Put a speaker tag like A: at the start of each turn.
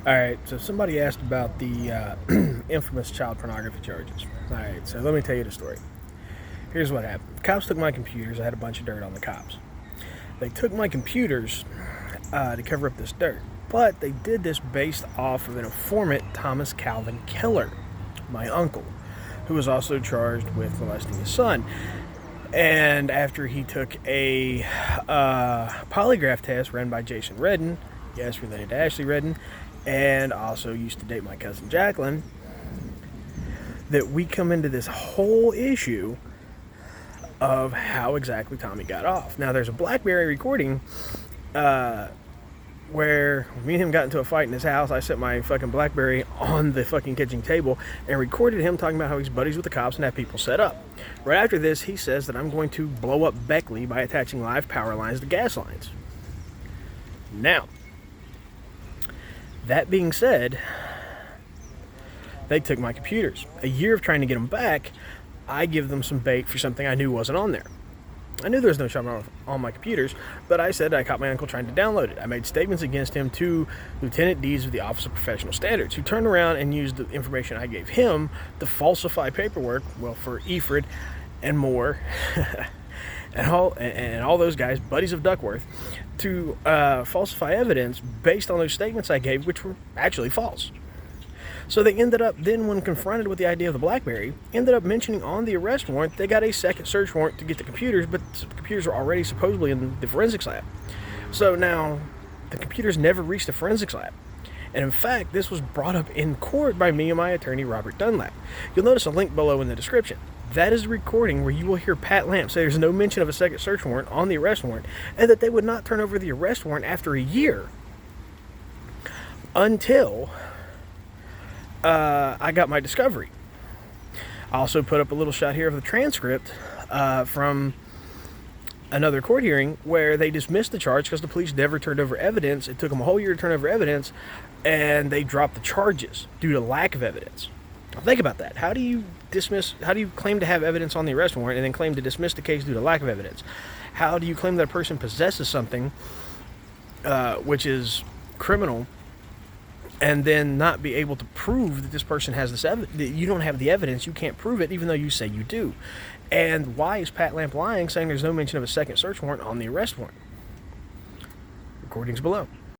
A: Alright, so somebody asked about the infamous child pornography charges. Alright, so let me tell you the story. Here's what happened. The cops took my computers. I had a bunch of dirt on the cops. They took my computers to cover up this dirt. But they did this based off of an informant, Thomas Calvin Keller, my uncle, who was also charged with molesting his son. And after he took a polygraph test run by Jason Redden, yes, related to Ashley Redden, and also used to date my cousin Jacqueline, that we come into this whole issue of how exactly Tommy got off. Now, there's a BlackBerry recording where me and him got into a fight in his house. I set my fucking BlackBerry on the fucking kitchen table and recorded him talking about how he's buddies with the cops and have people set up. Right after this, he says that I'm going to blow up Beckley by attaching live power lines to gas lines. Now, that being said, they took my computers. A year of trying to get them back, I give them some bait for something I knew wasn't on there. I knew there was no shot on my computers, but I said I caught my uncle trying to download it. I made statements against him to Lieutenant Deeds of the Office of Professional Standards, who turned around and used the information I gave him to falsify paperwork, well, for Efred and more, and all those guys, buddies of Duckworth, to falsify evidence based on those statements I gave, which were actually false. So they ended up, then when confronted with the idea of the BlackBerry, ended up mentioning on the arrest warrant they got a second search warrant to get the computers, but the computers were already supposedly in the forensics lab. So now, the computers never reached the forensics lab. And in fact, this was brought up in court by me and my attorney, Robert Dunlap. You'll notice a link below in the description. That is a recording where you will hear Pat Lamp say there's no mention of a second search warrant on the arrest warrant, and that they would not turn over the arrest warrant after a year until I got my discovery. I also put up a little shot here of the transcript from another court hearing where they dismissed the charge because the police never turned over evidence. It took them a whole year to turn over evidence, and they dropped the charges due to lack of evidence. Now think about that. How do you claim to have evidence on the arrest warrant and then claim to dismiss the case due to lack of evidence? How do you claim that a person possesses something which is criminal, and then not be able to prove that this person has this evidence? That you don't have the evidence, you can't prove it, even though you say you do. And why is Pat Lamp lying, saying there's no mention of a second search warrant on the arrest warrant? Recordings below.